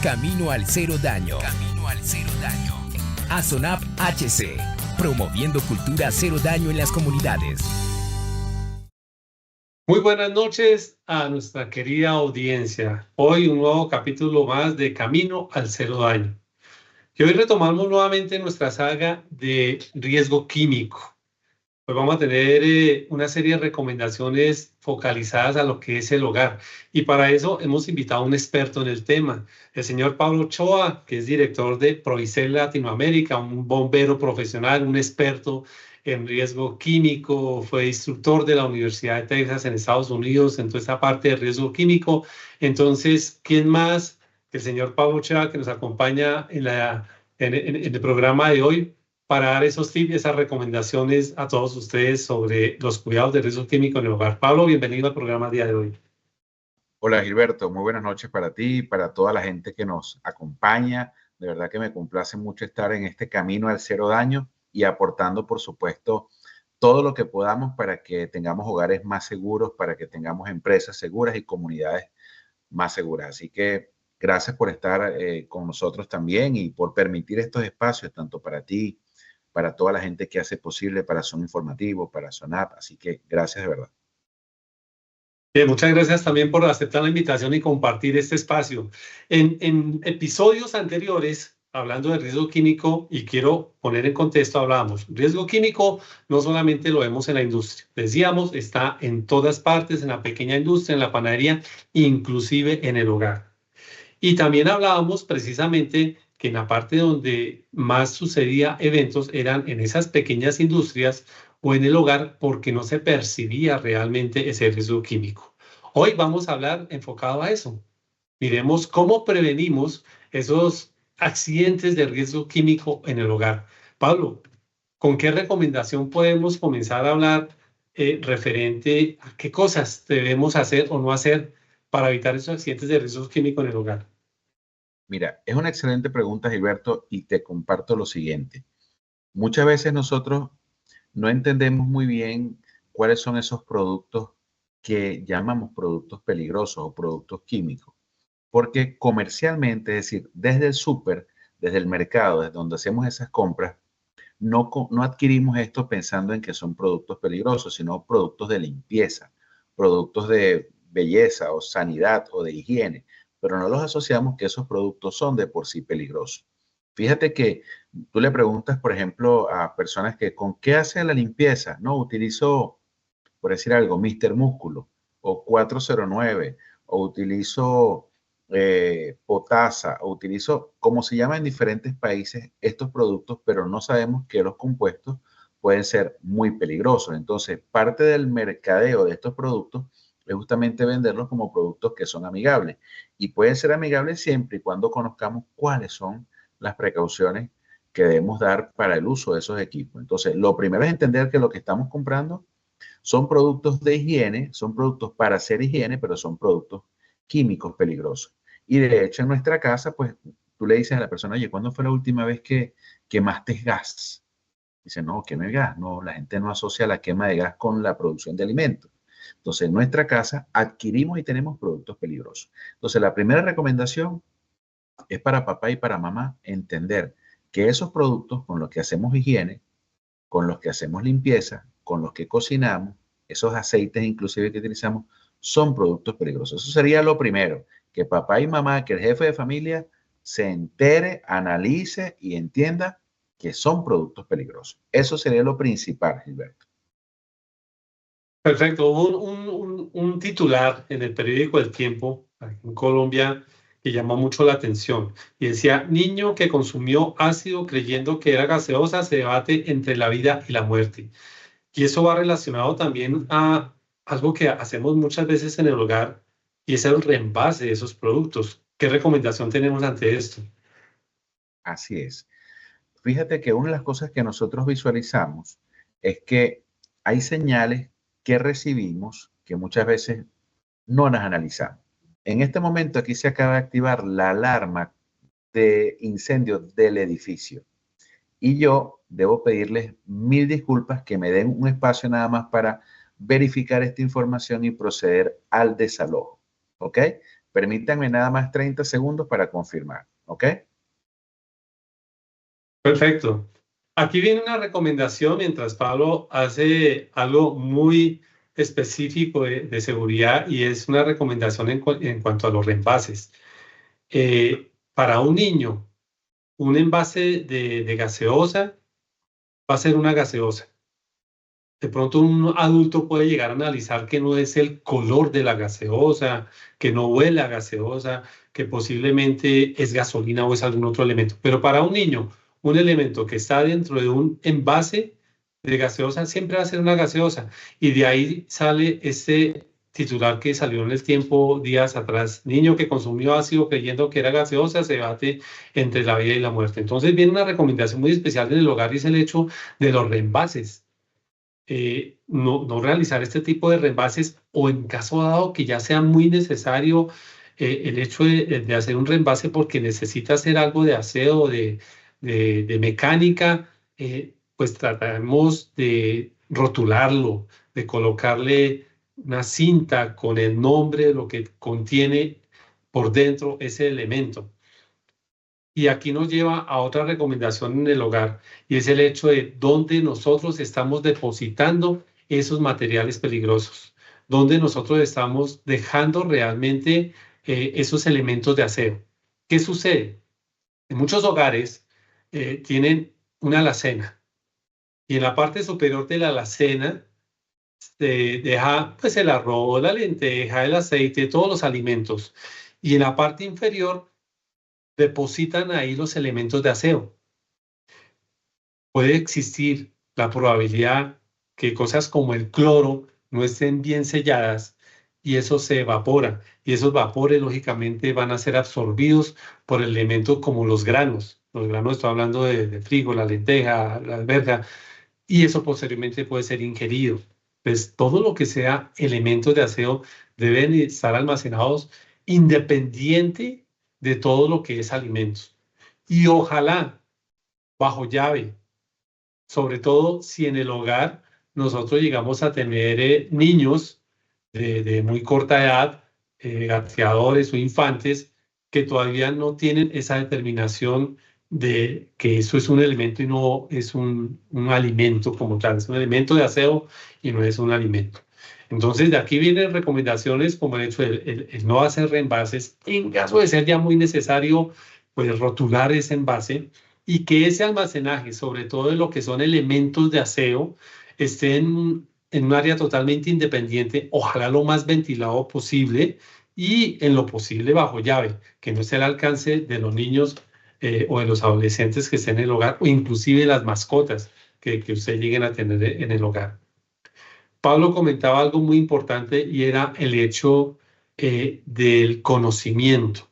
Camino al Cero Daño. Camino al Cero Daño. ASONAP HC. Promoviendo cultura cero daño en las comunidades. Muy buenas noches a nuestra querida audiencia. Hoy un nuevo capítulo más de Camino al Cero Daño. Y hoy retomamos nuevamente nuestra saga de riesgo químico. Pues vamos a tener una serie de recomendaciones focalizadas a lo que es el hogar. Y para eso hemos invitado a un experto en el tema, el señor Pablo Ochoa, que es director de Proicel Latinoamérica, un bombero profesional, un experto en riesgo químico, fue instructor de la Universidad de Texas en Estados Unidos en toda esta parte de riesgo químico. Entonces, ¿quién más que el señor Pablo Ochoa, que nos acompaña en el programa de hoy, para dar esos tips, esas recomendaciones a todos ustedes sobre los cuidados de riesgo químico en el hogar? Pablo, bienvenido al programa del día de hoy. Hola Gilberto, muy buenas noches para ti y para toda la gente que nos acompaña. De verdad que me complace mucho estar en este camino al cero daño y aportando, por supuesto, todo lo que podamos para que tengamos hogares más seguros, para que tengamos empresas seguras y comunidades más seguras. Así que gracias por estar con nosotros también y por permitir estos espacios, tanto para ti, para toda la gente que hace posible, para Son Informativo, para SONAP. Así que gracias de verdad. Bien, muchas gracias también por aceptar la invitación y compartir este espacio. En episodios anteriores, hablando de riesgo químico, y quiero poner en contexto, hablábamos, riesgo químico no solamente lo vemos en la industria, decíamos, está en todas partes, en la pequeña industria, en la panadería, inclusive en el hogar. Y también hablábamos precisamente que en la parte donde más sucedía eventos eran en esas pequeñas industrias o en el hogar porque no se percibía realmente ese riesgo químico. Hoy vamos a hablar enfocado a eso. Miremos cómo prevenimos esos accidentes de riesgo químico en el hogar. Pablo, ¿con qué recomendación podemos comenzar a hablar referente a qué cosas debemos hacer o no hacer para evitar esos accidentes de riesgo químico en el hogar? Mira, es una excelente pregunta, Gilberto, y te comparto lo siguiente. Muchas veces nosotros no entendemos muy bien cuáles son esos productos que llamamos productos peligrosos o productos químicos, porque comercialmente, es decir, desde el súper, desde el mercado, desde donde hacemos esas compras, no adquirimos esto pensando en que son productos peligrosos, sino productos de limpieza, productos de belleza o sanidad o de higiene, pero no los asociamos que esos productos son de por sí peligrosos. Fíjate que tú le preguntas, por ejemplo, a personas que ¿con qué hace la limpieza? No, utilizo, por decir algo, Mister Músculo o 409 o utilizo potasa o utilizo, como se llama en diferentes países, estos productos, pero no sabemos que los compuestos pueden ser muy peligrosos. Entonces, parte del mercadeo de estos productos es justamente venderlos como productos que son amigables y pueden ser amigables siempre y cuando conozcamos cuáles son las precauciones que debemos dar para el uso de esos equipos. Entonces, lo primero es entender que lo que estamos comprando son productos de higiene, son productos para hacer higiene, pero son productos químicos peligrosos. Y de hecho, en nuestra casa, pues tú le dices a la persona, oye, ¿cuándo fue la última vez que quemaste gas? Dice, no, queme gas. No, la gente no asocia la quema de gas con la producción de alimentos. Entonces, en nuestra casa adquirimos y tenemos productos peligrosos. Entonces, la primera recomendación es para papá y para mamá entender que esos productos con los que hacemos higiene, con los que hacemos limpieza, con los que cocinamos, esos aceites inclusive que utilizamos, son productos peligrosos. Eso sería lo primero, que papá y mamá, que el jefe de familia se entere, analice y entienda que son productos peligrosos. Eso sería lo principal, Gilberto. Perfecto. Hubo un titular en el periódico El Tiempo, aquí en Colombia, que llamó mucho la atención y decía, niño que consumió ácido creyendo que era gaseosa se debate entre la vida y la muerte. Y eso va relacionado también a algo que hacemos muchas veces en el hogar y es el reenvase de esos productos. ¿Qué recomendación tenemos ante esto? Así es. Fíjate que una de las cosas que nosotros visualizamos es que hay señales que recibimos que muchas veces no las analizamos. En este momento aquí se acaba de activar la alarma de incendio del edificio y yo debo pedirles mil disculpas que me den un espacio nada más para verificar esta información y proceder al desalojo. ¿Ok? Permítanme nada más 30 segundos para confirmar, ¿ok? Perfecto. Aquí viene una recomendación mientras Pablo hace algo muy específico de seguridad y es una recomendación en cuanto a los envases. Para un niño, un envase de gaseosa va a ser una gaseosa. De pronto un adulto puede llegar a analizar que no es el color de la gaseosa, que no huele a gaseosa, que posiblemente es gasolina o es algún otro elemento. Pero para un niño, un elemento que está dentro de un envase de gaseosa siempre va a ser una gaseosa. Y de ahí sale este titular que salió en el tiempo días atrás. Niño que consumió ácido creyendo que era gaseosa, se debate entre la vida y la muerte. Entonces viene una recomendación muy especial en el hogar y es el hecho de los reenvases. No realizar este tipo de reembases o en caso dado que ya sea muy necesario el hecho de hacer un reembase porque necesita hacer algo de aseo, de mecánica, pues tratamos de rotularlo, de colocarle una cinta con el nombre de lo que contiene por dentro ese elemento. Y aquí nos lleva a otra recomendación en el hogar, y es el hecho de dónde nosotros estamos depositando esos materiales peligrosos, dónde nosotros estamos dejando realmente esos elementos de aseo. ¿Qué sucede? En muchos hogares tienen una alacena, y en la parte superior de la alacena se deja pues el arroz, la lenteja, el aceite, todos los alimentos. Y en la parte inferior depositan ahí los elementos de aseo. Puede existir la probabilidad que cosas como el cloro no estén bien selladas y eso se evapora. Y esos vapores, lógicamente, van a ser absorbidos por elementos como los granos. Los granos, estoy hablando de trigo, la lenteja, la alberja, y eso posteriormente puede ser ingerido. Pues todo lo que sea elementos de aseo deben estar almacenados independiente de todo lo que es alimentos. Y ojalá bajo llave, sobre todo si en el hogar nosotros llegamos a tener niños de muy corta edad, gateadores o infantes, que todavía no tienen esa determinación de que eso es un elemento y no es un alimento como tal, es un elemento de aseo y no es un alimento. Entonces, de aquí vienen recomendaciones como el hecho de el no hacer reenvases, en caso de ser ya muy necesario, pues rotular ese envase y que ese almacenaje, sobre todo de lo que son elementos de aseo, esté en un área totalmente independiente, ojalá lo más ventilado posible y en lo posible bajo llave, que no esté al alcance de los niños o de los adolescentes que estén en el hogar o inclusive las mascotas que ustedes lleguen a tener en el hogar. Pablo comentaba algo muy importante y era el hecho del conocimiento.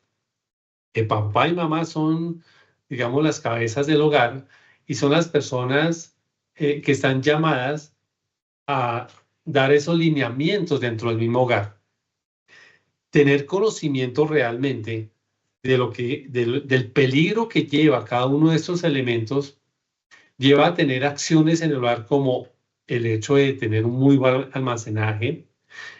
Papá y mamá son, digamos, las cabezas del hogar y son las personas que están llamadas a dar esos lineamientos dentro del mismo hogar. Tener conocimiento realmente de del peligro que lleva cada uno de estos elementos lleva a tener acciones en el hogar como el hecho de tener un muy buen almacenaje,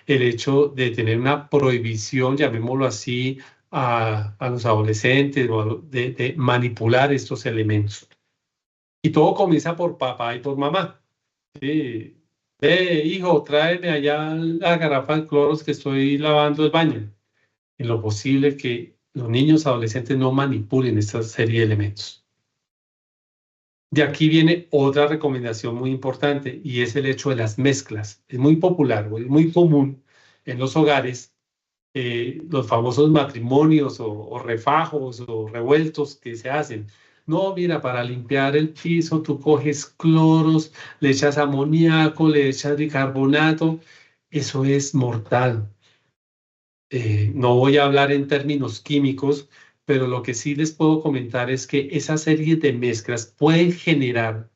el hecho de tener una prohibición, llamémoslo así, a los adolescentes o de manipular estos elementos. Y todo comienza por papá y por mamá. Sí. Hijo, tráeme allá la garrafa de cloros que estoy lavando el baño. En lo posible que los niños adolescentes no manipulen esta serie de elementos. De aquí viene otra recomendación muy importante y es el hecho de las mezclas. Es muy popular, es muy común en los hogares los famosos matrimonios o refajos o revueltos que se hacen. No, mira, para limpiar el piso tú coges cloros, le echas amoníaco, le echas bicarbonato. Eso es mortal. No voy a hablar en términos químicos, pero lo que sí les puedo comentar es que esa serie de mezclas pueden generar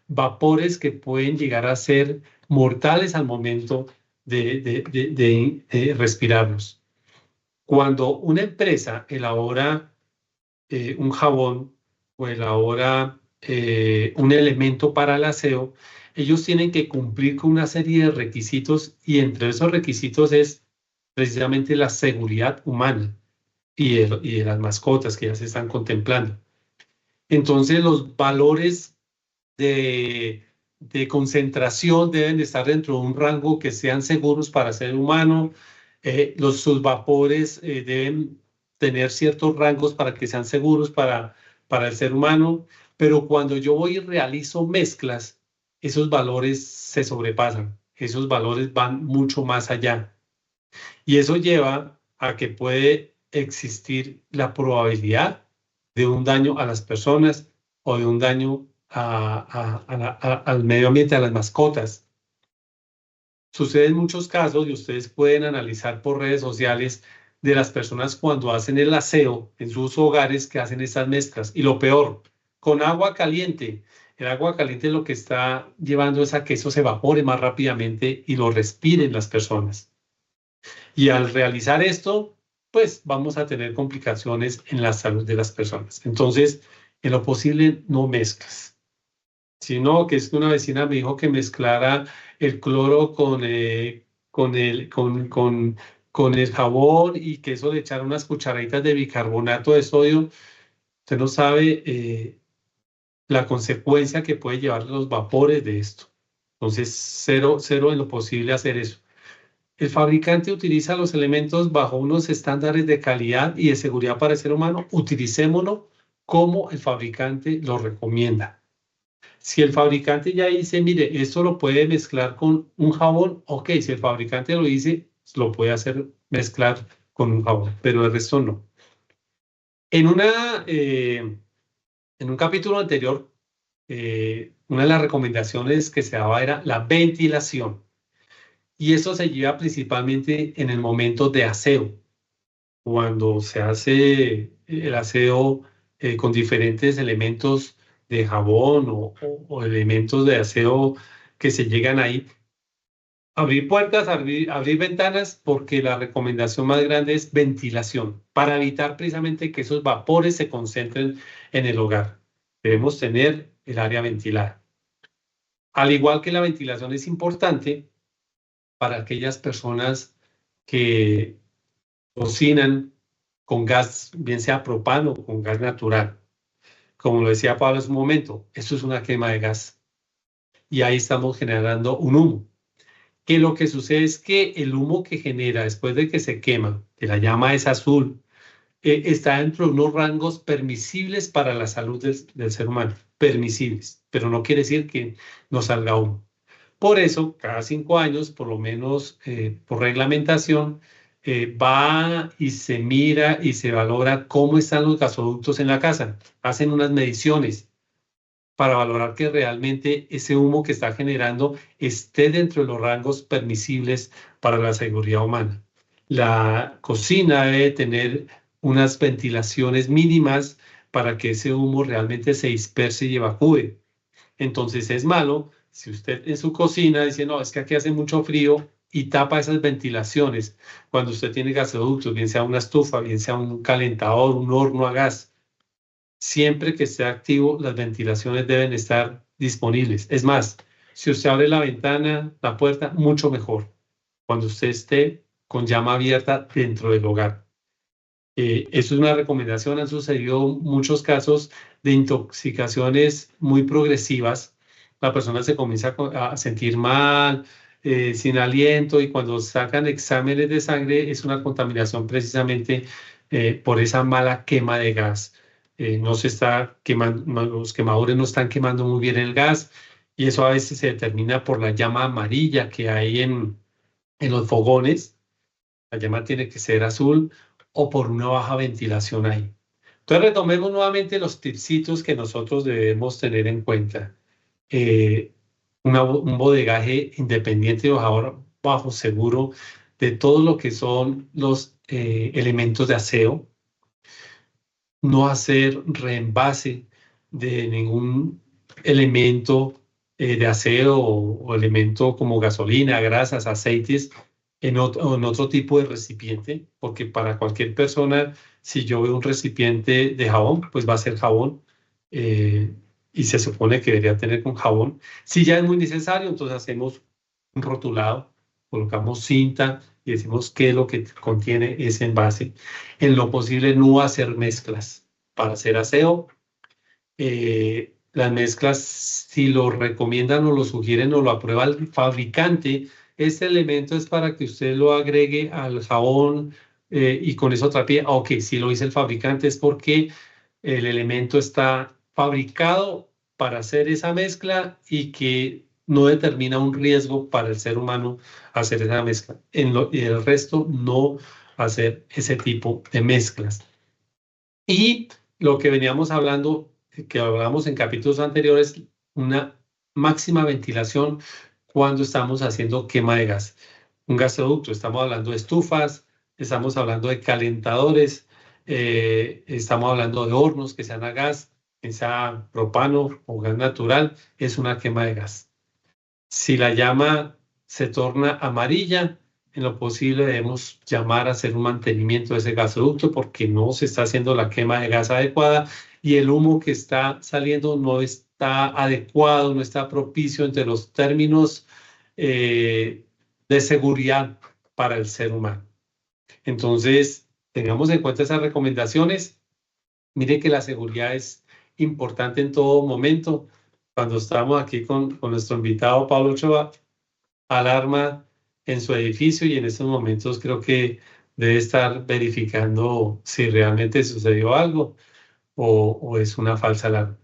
vapores que pueden llegar a ser mortales al momento de respirarlos. Cuando una empresa elabora un jabón o elabora un elemento para el aseo, ellos tienen que cumplir con una serie de requisitos y entre esos requisitos es precisamente la seguridad humana y de las mascotas que ya se están contemplando. Entonces los valores de concentración deben de estar dentro de un rango que sean seguros para el ser humano. Sus vapores deben tener ciertos rangos para que sean seguros para el ser humano, pero cuando yo voy y realizo mezclas, esos valores se sobrepasan, esos valores van mucho más allá. Y eso lleva a que puede existir la probabilidad de un daño a las personas o de un daño al medio ambiente, a las mascotas. Sucede en muchos casos y ustedes pueden analizar por redes sociales de las personas cuando hacen el aseo en sus hogares que hacen estas mezclas. Y lo peor, con agua caliente. El agua caliente lo que está llevando es a que eso se evapore más rápidamente y lo respiren las personas. Y al realizar esto, pues vamos a tener complicaciones en la salud de las personas. Entonces, en lo posible, no mezclas. Sino que es que una vecina me dijo que mezclara el cloro con el jabón y que eso le echara unas cucharaditas de bicarbonato de sodio. Usted no sabe la consecuencia que puede llevar los vapores de esto. Entonces, cero en lo posible hacer eso. El fabricante utiliza los elementos bajo unos estándares de calidad y de seguridad para el ser humano. Utilicémoslo como el fabricante lo recomienda. Si el fabricante ya dice, mire, esto lo puede mezclar con un jabón, ok, si el fabricante lo dice, lo puede hacer mezclar con un jabón, pero el resto no. En un capítulo anterior, una de las recomendaciones que se daba era la ventilación. Y eso se lleva principalmente en el momento de aseo, cuando se hace el aseo con diferentes elementos de jabón o elementos de aseo que se llegan ahí. Abrir puertas, abrir ventanas, porque la recomendación más grande es ventilación, para evitar precisamente que esos vapores se concentren en el hogar. Debemos tener el área ventilada. Al igual que la ventilación es importante para aquellas personas que cocinan con gas, bien sea propano o con gas natural. Como lo decía Pablo hace un momento, esto es una quema de gas y ahí estamos generando un humo. Que lo que sucede es que el humo que genera después de que se quema, que la llama es azul, está dentro de unos rangos permisibles para la salud del ser humano, permisibles, pero no quiere decir que no salga humo. Por eso, cada 5 años, por lo menos por reglamentación, va y se mira y se valora cómo están los gasoductos en la casa. Hacen unas mediciones para valorar que realmente ese humo que está generando esté dentro de los rangos permisibles para la seguridad humana. La cocina debe tener unas ventilaciones mínimas para que ese humo realmente se disperse y evacúe. Entonces es malo si usted en su cocina dice, no, es que aquí hace mucho frío y tapa esas ventilaciones cuando usted tiene gasoductos, bien sea una estufa, bien sea un calentador, un horno a gas. Siempre que esté activo, las ventilaciones deben estar disponibles. Es más, si usted abre la ventana, la puerta, mucho mejor. Cuando usted esté con llama abierta dentro del hogar. Eso es una recomendación. Han sucedido muchos casos de intoxicaciones muy progresivas. La persona se comienza a sentir mal, sin aliento, y cuando sacan exámenes de sangre es una contaminación precisamente por esa mala quema de gas. No se está quemando, los quemadores no están quemando muy bien el gas, y eso a veces se determina por la llama amarilla que hay en los fogones. La llama tiene que ser azul o por una baja ventilación ahí. Entonces retomemos nuevamente los tipsitos que nosotros debemos tener en cuenta. Un bodegaje independiente bajo seguro de todo lo que son los elementos de aseo. No hacer reembase de ningún elemento de aseo o elemento como gasolina, grasas, aceites en otro tipo de recipiente, porque para cualquier persona, si yo veo un recipiente de jabón, pues va a ser jabón y se supone que debería tener con jabón. Si ya es muy necesario, entonces hacemos un rotulado colocamos cinta y decimos qué es lo que contiene ese envase. En lo posible no hacer mezclas para hacer aseo. Las mezclas, si lo recomiendan o lo sugieren o lo aprueba el fabricante, este elemento es para que usted lo agregue al jabón y con eso trapee. Ok, si lo dice el fabricante es porque el elemento está fabricado para hacer esa mezcla y que no determina un riesgo para el ser humano hacer esa mezcla. Y el resto no hacer ese tipo de mezclas. Y lo que veníamos hablando, que hablamos en capítulos anteriores, una máxima ventilación cuando estamos haciendo quema de gas. Un gasoducto, estamos hablando de estufas, estamos hablando de calentadores, estamos hablando de hornos que sean a gas, que sea propano o gas natural, es una quema de gas. Si la llama se torna amarilla, en lo posible debemos llamar a hacer un mantenimiento de ese gasoducto porque no se está haciendo la quema de gas adecuada y el humo que está saliendo no está adecuado, no está propicio entre los términos de seguridad para el ser humano. Entonces, tengamos en cuenta esas recomendaciones. Mire que la seguridad es importante en todo momento. Cuando estamos aquí con nuestro invitado Pablo Ochoa, alarma en su edificio y en estos momentos creo que debe estar verificando si realmente sucedió algo o es una falsa alarma.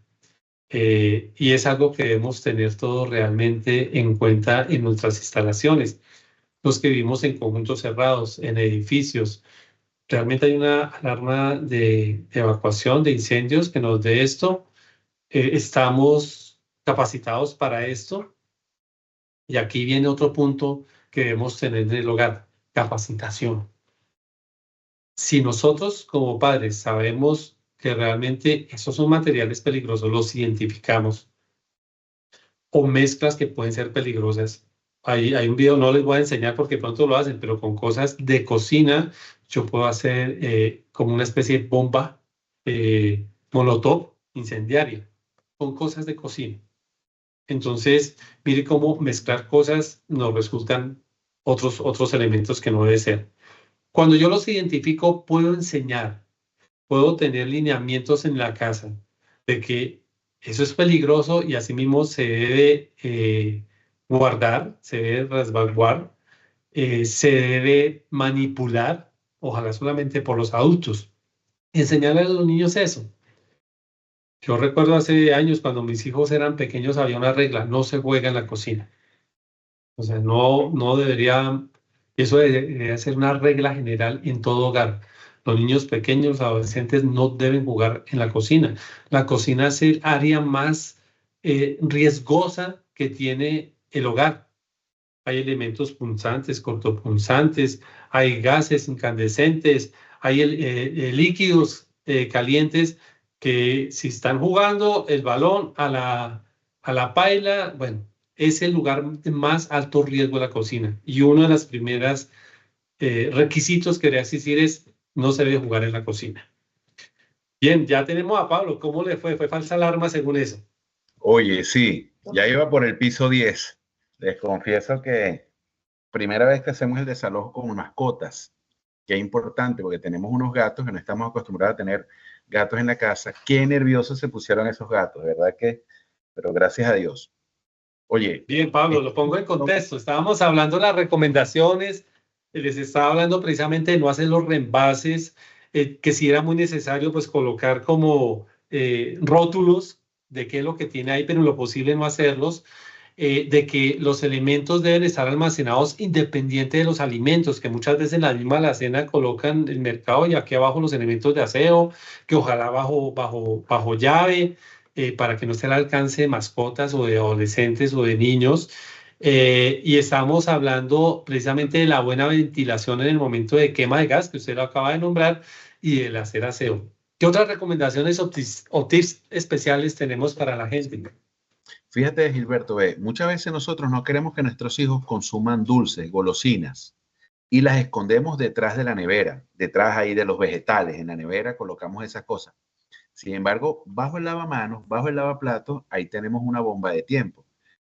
Y es algo que debemos tener todos realmente en cuenta en nuestras instalaciones. Los que vivimos en conjuntos cerrados, en edificios, realmente hay una alarma de evacuación de incendios que nos dé esto. Estamos capacitados para esto. Y aquí viene otro punto que debemos tener en el hogar, capacitación. Si nosotros como padres sabemos que realmente esos son materiales peligrosos, los identificamos, o mezclas que pueden ser peligrosas. Hay un video, no les voy a enseñar porque pronto lo hacen, pero con cosas de cocina, yo puedo hacer como una especie de bomba molotov incendiaria, con cosas de cocina. Entonces, mire cómo mezclar cosas nos resultan otros elementos que no debe ser. Cuando yo los identifico, puedo enseñar, puedo tener lineamientos en la casa de que eso es peligroso y asimismo se debe guardar, se debe resguardar, se debe manipular, ojalá solamente por los adultos. Enseñarle a los niños eso. Yo recuerdo hace años cuando mis hijos eran pequeños había una regla, no se juega en la cocina. O sea, no debería, eso debería ser una regla general en todo hogar. Los niños pequeños, adolescentes no deben jugar en la cocina. La cocina es el área más riesgosa que tiene el hogar. Hay elementos punzantes, cortopunzantes, hay gases incandescentes, hay líquidos calientes que si están jugando el balón a la paila, bueno, es el lugar de más alto riesgo de la cocina. Y uno de los primeros requisitos que debe existir es no se debe jugar en la cocina. Bien, ya tenemos a Pablo. ¿Cómo le fue? ¿Fue falsa alarma según eso? Oye, sí, ya iba por el piso 10. Les confieso que primera vez que hacemos el desalojo con mascotas, que es importante porque tenemos unos gatos que no estamos acostumbrados a tener gatos en la casa. Qué nerviosos se pusieron esos gatos, ¿verdad que? Pero gracias a Dios. Oye. Bien, Pablo, lo pongo en contexto. Estábamos hablando de las recomendaciones, les estaba hablando precisamente de no hacer los reembases, que si era muy necesario, pues colocar como rótulos de qué es lo que tiene ahí, pero en lo posible no hacerlos, de que los elementos deben estar almacenados independiente de los alimentos, que muchas veces en la misma alacena colocan el mercado y aquí abajo los elementos de aseo, que ojalá bajo llave para que no esté al alcance de mascotas o de adolescentes o de niños. Y estamos hablando precisamente de la buena ventilación en el momento de quema de gas, que usted lo acaba de nombrar, y del hacer aseo. ¿Qué otras recomendaciones o tips especiales tenemos para la gente? Fíjate, Gilberto, muchas veces nosotros no queremos que nuestros hijos consuman dulces, golosinas, y las escondemos detrás de la nevera, detrás ahí de los vegetales. En la nevera colocamos esas cosas. Sin embargo, bajo el lavamanos, bajo el lavaplatos, ahí tenemos una bomba de tiempo.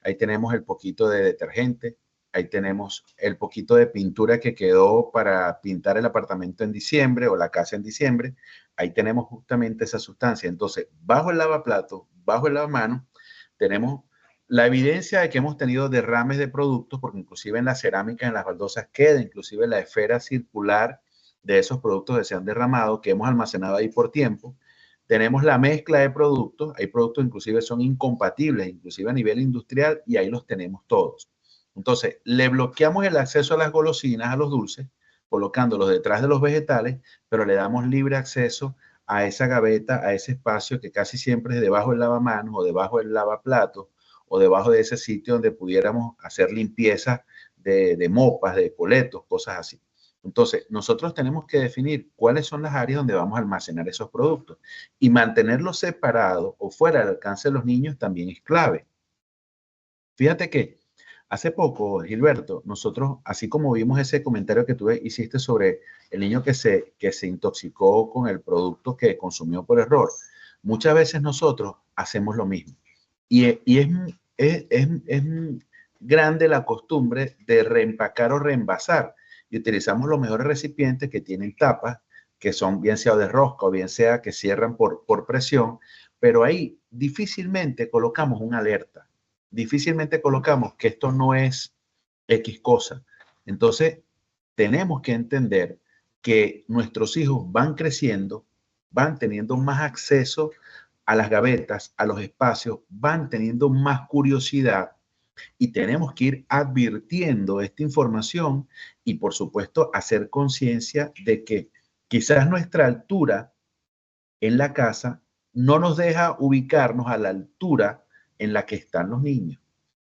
Ahí tenemos el poquito de detergente, ahí tenemos el poquito de pintura que quedó para pintar el apartamento en diciembre o la casa en diciembre, ahí tenemos justamente esa sustancia. Entonces, bajo el lavaplatos, bajo el lavamanos, tenemos la evidencia de que hemos tenido derrames de productos, porque inclusive en la cerámica, en las baldosas, queda inclusive la esfera circular de esos productos que se han derramado, que hemos almacenado ahí por tiempo. Tenemos la mezcla de productos, hay productos inclusive son incompatibles, inclusive a nivel industrial, y ahí los tenemos todos. Entonces, le bloqueamos el acceso a las golosinas, a los dulces, colocándolos detrás de los vegetales, pero le damos libre acceso a esa gaveta, a ese espacio que casi siempre es debajo del lavamanos o debajo del lavaplatos o debajo de ese sitio donde pudiéramos hacer limpieza de mopas, de coletos, cosas así. Entonces, nosotros tenemos que definir cuáles son las áreas donde vamos a almacenar esos productos y mantenerlos separados o fuera del alcance de los niños también es clave. Fíjate que hace poco, Gilberto, nosotros, así como vimos ese comentario que tú hiciste sobre el niño que se intoxicó con el producto que consumió por error, muchas veces nosotros hacemos lo mismo. Y es grande la costumbre de reempacar o reenvasar. Y utilizamos los mejores recipientes que tienen tapas, que son bien sea de rosca o bien sea que cierran por presión, pero ahí difícilmente colocamos una alerta, difícilmente colocamos que esto no es X cosa. Entonces, tenemos que entender que nuestros hijos van creciendo, van teniendo más acceso a las gavetas, a los espacios, van teniendo más curiosidad, y tenemos que ir advirtiendo esta información y, por supuesto, hacer conciencia de que quizás nuestra altura en la casa no nos deja ubicarnos a la altura en la que están los niños.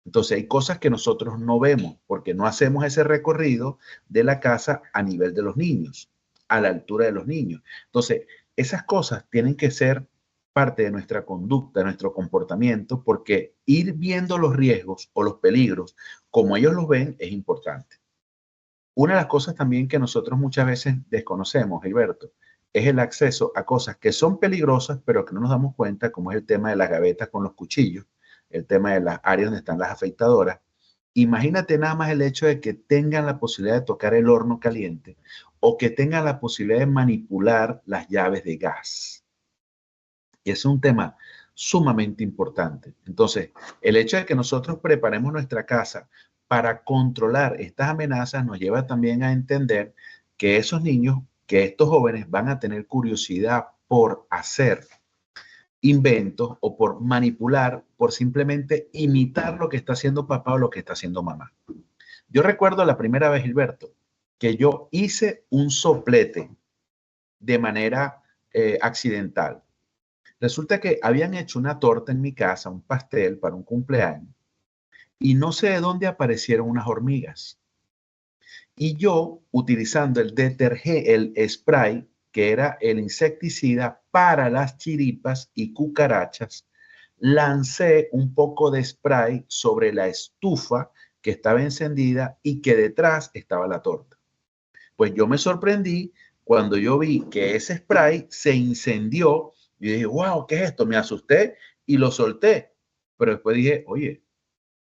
Entonces hay cosas que nosotros no vemos porque no hacemos ese recorrido de la casa a nivel de los niños, a la altura de los niños. Entonces, esas cosas tienen que ser parte de nuestra conducta, de nuestro comportamiento, porque ir viendo los riesgos o los peligros como ellos los ven es importante. Una de las cosas también que nosotros muchas veces desconocemos, Gilberto, es el acceso a cosas que son peligrosas, pero que no nos damos cuenta, como es el tema de las gavetas con los cuchillos, el tema de las áreas donde están las afeitadoras. Imagínate nada más el hecho de que tengan la posibilidad de tocar el horno caliente o que tengan la posibilidad de manipular las llaves de gas. Y es un tema sumamente importante. Entonces, el hecho de que nosotros preparemos nuestra casa para controlar estas amenazas nos lleva también a entender que esos niños, que estos jóvenes van a tener curiosidad por hacer inventos o por manipular, por simplemente imitar lo que está haciendo papá o lo que está haciendo mamá. Yo recuerdo la primera vez, Gilberto, que yo hice un soplete de manera accidental. Resulta que habían hecho una torta en mi casa, un pastel para un cumpleaños, y no sé de dónde aparecieron unas hormigas. Y yo, utilizando el detergente, el spray, que era el insecticida para las chiripas y cucarachas, lancé un poco de spray sobre la estufa que estaba encendida y que detrás estaba la torta. Pues yo me sorprendí cuando yo vi que ese spray se incendió. Y dije, wow, ¿qué es esto? Me asusté y lo solté. Pero después dije, oye,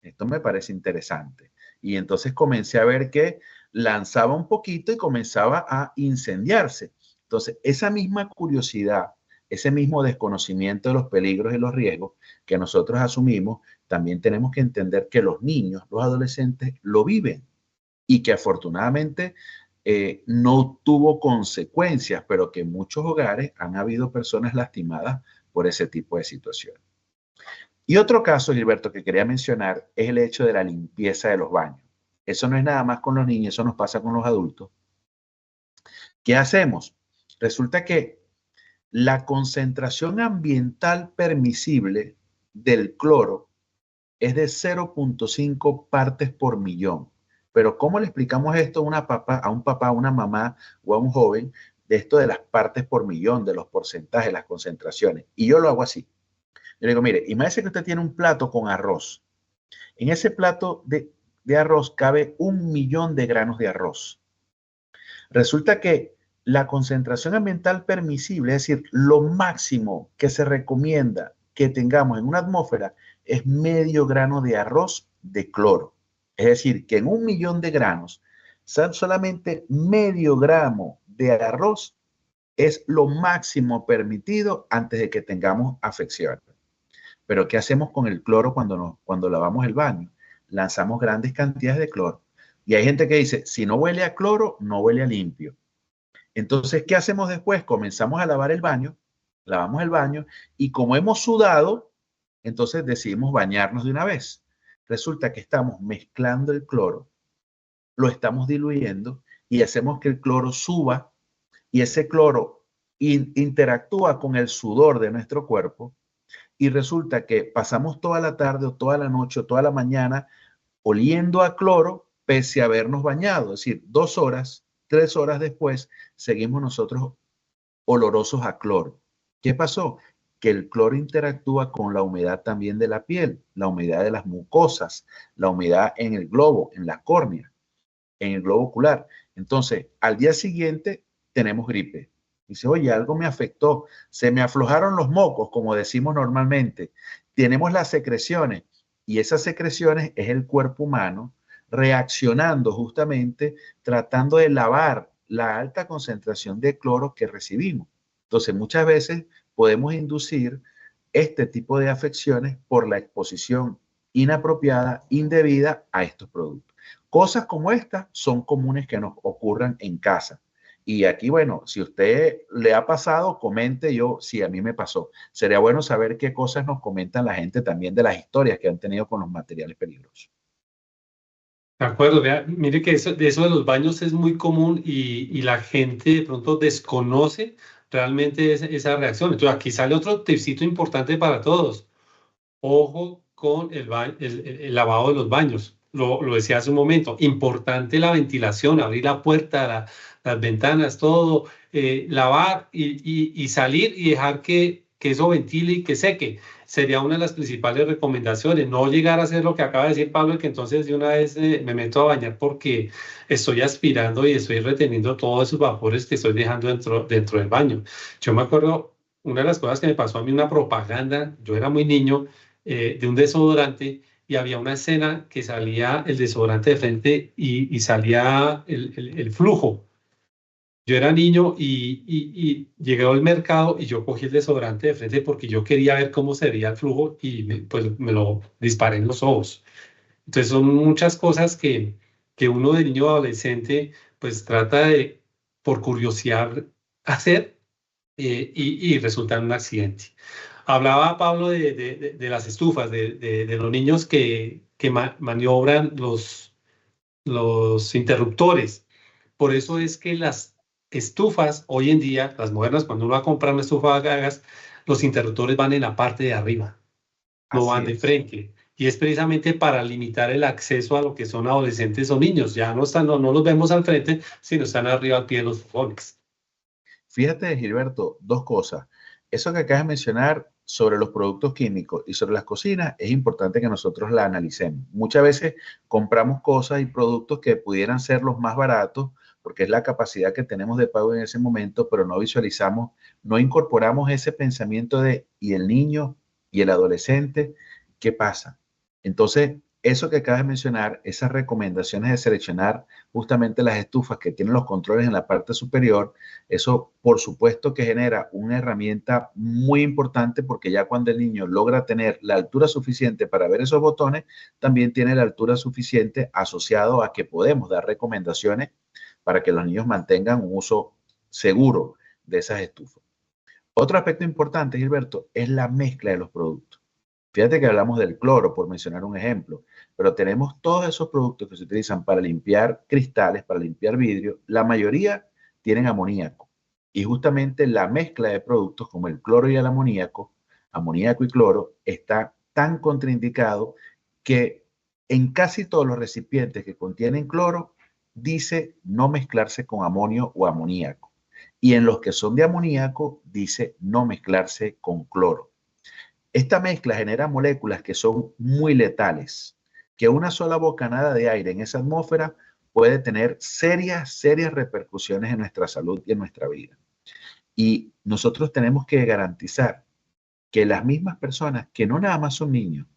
esto me parece interesante. Y entonces comencé a ver que lanzaba un poquito y comenzaba a incendiarse. Entonces, esa misma curiosidad, ese mismo desconocimiento de los peligros y los riesgos que nosotros asumimos, también tenemos que entender que los niños, los adolescentes, lo viven y que afortunadamente no tuvo consecuencias, pero que en muchos hogares han habido personas lastimadas por ese tipo de situaciones. Y otro caso, Gilberto, que quería mencionar es el hecho de la limpieza de los baños. Eso no es nada más con los niños, eso nos pasa con los adultos. ¿Qué hacemos? Resulta que la concentración ambiental permisible del cloro es de 0.5 partes por millón. Pero ¿cómo le explicamos esto a un papá, a una mamá o a un joven de esto de las partes por millón, de los porcentajes, las concentraciones? Y yo lo hago así. Yo le digo, mire, imagínese que usted tiene un plato con arroz. En ese plato de arroz cabe 1 millón de granos de arroz. Resulta que la concentración ambiental permisible, es decir, lo máximo que se recomienda que tengamos en una atmósfera es medio grano de arroz de cloro. Es decir, que en 1.000.000 de granos, solamente medio gramo de arroz es lo máximo permitido antes de que tengamos afecciones. Pero ¿qué hacemos con el cloro cuando lavamos el baño? Lanzamos grandes cantidades de cloro. Y hay gente que dice, si no huele a cloro, no huele a limpio. Entonces, ¿qué hacemos después? Comenzamos a lavar el baño, lavamos el baño y como hemos sudado, entonces decidimos bañarnos de una vez. Resulta que estamos mezclando el cloro, lo estamos diluyendo y hacemos que el cloro suba y ese cloro interactúa con el sudor de nuestro cuerpo y resulta que pasamos toda la tarde o toda la noche o toda la mañana oliendo a cloro pese a habernos bañado. Es decir, 2 horas, 3 horas después, seguimos nosotros olorosos a cloro. ¿Qué pasó? Que el cloro interactúa con la humedad también de la piel, la humedad de las mucosas, la humedad en el globo, en la córnea, en el globo ocular. Entonces, al día siguiente tenemos gripe. Dice, oye, algo me afectó, se me aflojaron los mocos, como decimos normalmente. Tenemos las secreciones y esas secreciones es el cuerpo humano reaccionando justamente, tratando de lavar la alta concentración de cloro que recibimos. Entonces, muchas veces podemos inducir este tipo de afecciones por la exposición inapropiada, indebida a estos productos. Cosas como estas son comunes que nos ocurran en casa. Y aquí, bueno, si usted le ha pasado, comente. Yo, sí, a mí me pasó. Sería bueno saber qué cosas nos comentan la gente también de las historias que han tenido con los materiales peligrosos. De acuerdo, vea, mire que eso de los baños es muy común y la gente de pronto desconoce realmente esa reacción. Entonces aquí sale otro tipcito importante para todos. Ojo con el lavado de los baños. Lo decía hace un momento. Importante la ventilación, abrir la puerta, las ventanas, todo, lavar y salir y dejar que eso ventile y que seque. Sería una de las principales recomendaciones. No llegar a hacer lo que acaba de decir Pablo, que entonces de una vez me meto a bañar porque estoy aspirando y estoy reteniendo todos esos vapores que estoy dejando dentro del baño. Yo me acuerdo, una de las cosas que me pasó a mí, una propaganda, yo era muy niño, de un desodorante y había una escena que salía el desodorante de frente y salía el flujo. Yo era niño y llegué al mercado y yo cogí el desodorante de frente porque yo quería ver cómo sería el flujo y pues me lo disparé en los ojos. Entonces son muchas cosas que uno de niño adolescente pues trata de, por curiosidad, hacer y resulta en un accidente. Hablaba Pablo de las estufas, de los niños que maniobran los interruptores. Por eso es que las estufas hoy en día, las modernas, cuando uno va a comprar una estufa de gas, los interruptores van en la parte de arriba, no Así van de es. frente. Y es precisamente para limitar el acceso a lo que son adolescentes o niños. Ya no están, no los vemos al frente, sino están arriba al pie de los fogones. Fíjate, Gilberto, 2 cosas. Eso que acabas de mencionar sobre los productos químicos y sobre las cocinas, es importante que nosotros la analicemos. Muchas veces compramos cosas y productos que pudieran ser los más baratos, porque es la capacidad que tenemos de pago en ese momento, pero no visualizamos, no incorporamos ese pensamiento de, ¿y el niño y el adolescente? ¿Qué pasa? Entonces, eso que acabas de mencionar, esas recomendaciones de seleccionar justamente las estufas que tienen los controles en la parte superior, eso, por supuesto, que genera una herramienta muy importante porque ya cuando el niño logra tener la altura suficiente para ver esos botones, también tiene la altura suficiente asociado a que podemos dar recomendaciones para que los niños mantengan un uso seguro de esas estufas. Otro aspecto importante, Gilberto, es la mezcla de los productos. Fíjate que hablamos del cloro, por mencionar un ejemplo, pero tenemos todos esos productos que se utilizan para limpiar cristales, para limpiar vidrio. La mayoría tienen amoníaco. Y justamente la mezcla de productos como el cloro y el amoníaco y cloro, está tan contraindicado que en casi todos los recipientes que contienen cloro dice no mezclarse con amonio o amoníaco. Y en los que son de amoníaco dice no mezclarse con cloro. Esta mezcla genera moléculas que son muy letales, que una sola bocanada de aire en esa atmósfera puede tener serias repercusiones en nuestra salud y en nuestra vida. Y nosotros tenemos que garantizar que las mismas personas, que no nada más son niños,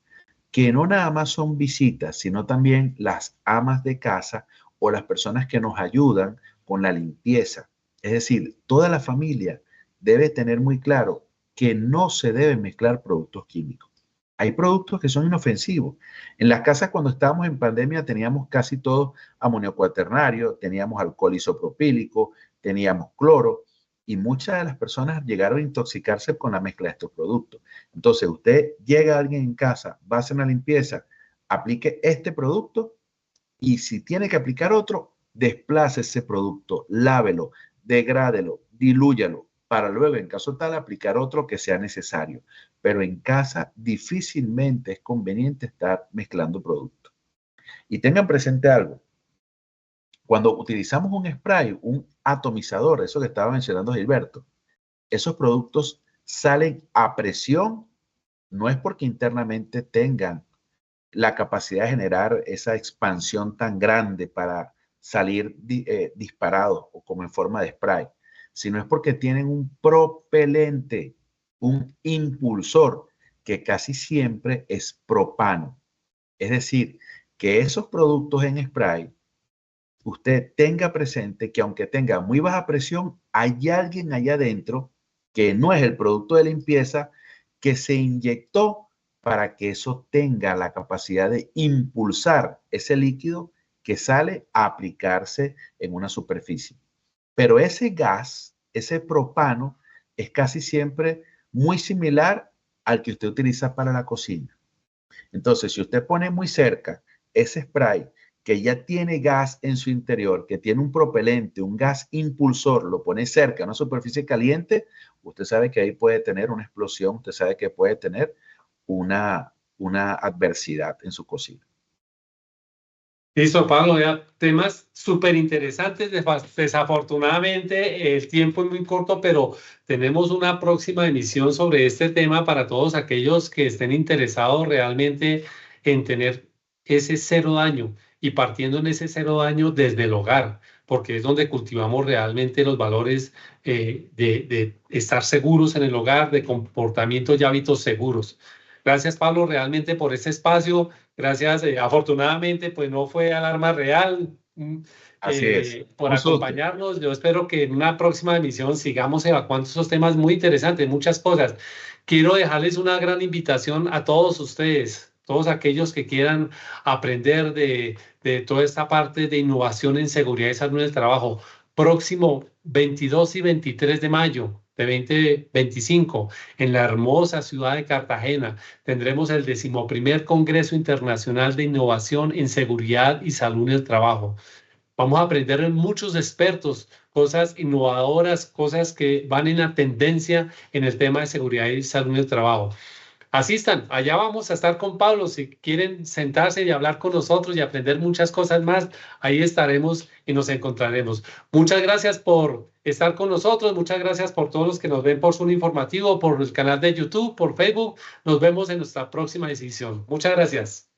que no nada más son visitas, sino también las amas de casa o las personas que nos ayudan con la limpieza. Es decir, toda la familia debe tener muy claro que no se deben mezclar productos químicos. Hay productos que son inofensivos. En las casas cuando estábamos en pandemia teníamos casi todo amonio cuaternario, teníamos alcohol isopropílico, teníamos cloro y muchas de las personas llegaron a intoxicarse con la mezcla de estos productos. Entonces usted llega a alguien en casa, va a hacer una limpieza, aplique este producto y si tiene que aplicar otro, desplace ese producto, lávelo, degrádelo, dilúyalo, para luego, en caso tal, aplicar otro que sea necesario. Pero en casa difícilmente es conveniente estar mezclando productos. Y tengan presente algo. Cuando utilizamos un spray, un atomizador, eso que estaba mencionando Gilberto, esos productos salen a presión, no es porque internamente tengan la capacidad de generar esa expansión tan grande para salir disparados o como en forma de spray, sino es porque tienen un propelente, un impulsor, que casi siempre es propano. Es decir, que esos productos en spray, usted tenga presente que aunque tenga muy baja presión, hay alguien allá adentro que no es el producto de limpieza que se inyectó para que eso tenga la capacidad de impulsar ese líquido que sale a aplicarse en una superficie. Pero ese gas, ese propano, es casi siempre muy similar al que usted utiliza para la cocina. Entonces, si usted pone muy cerca ese spray que ya tiene gas en su interior, que tiene un propelente, un gas impulsor, lo pone cerca a una superficie caliente, usted sabe que ahí puede tener una explosión, usted sabe que puede tener una adversidad en su cocina. Listo, Pablo, ya temas súper interesantes. Desafortunadamente el tiempo es muy corto, pero tenemos una próxima emisión sobre este tema para todos aquellos que estén interesados realmente en tener ese cero daño y partiendo en ese cero daño desde el hogar, porque es donde cultivamos realmente los valores de estar seguros en el hogar, de comportamientos y hábitos seguros. Gracias, Pablo, realmente por este espacio. Gracias. Afortunadamente, pues no fue alarma real. Así es. Por Un susto. acompañarnos. Yo espero que en una próxima emisión sigamos evacuando esos temas muy interesantes, muchas cosas. Quiero dejarles una gran invitación a todos ustedes, todos aquellos que quieran aprender de toda esta parte de innovación en seguridad y salud en el trabajo. Próximo 22 y 23 de mayo de 2025, en la hermosa ciudad de Cartagena, tendremos el 11º Congreso Internacional de Innovación en Seguridad y Salud en el Trabajo. Vamos a aprender de muchos expertos, cosas innovadoras, cosas que van en la tendencia en el tema de seguridad y salud en el trabajo. Asistan, allá vamos a estar con Pablo. Si quieren sentarse y hablar con nosotros y aprender muchas cosas más, ahí estaremos y nos encontraremos. Muchas gracias por estar con nosotros. Muchas gracias por todos los que nos ven por Zoom Informativo, por el canal de YouTube, por Facebook. Nos vemos en nuestra próxima edición. Muchas gracias.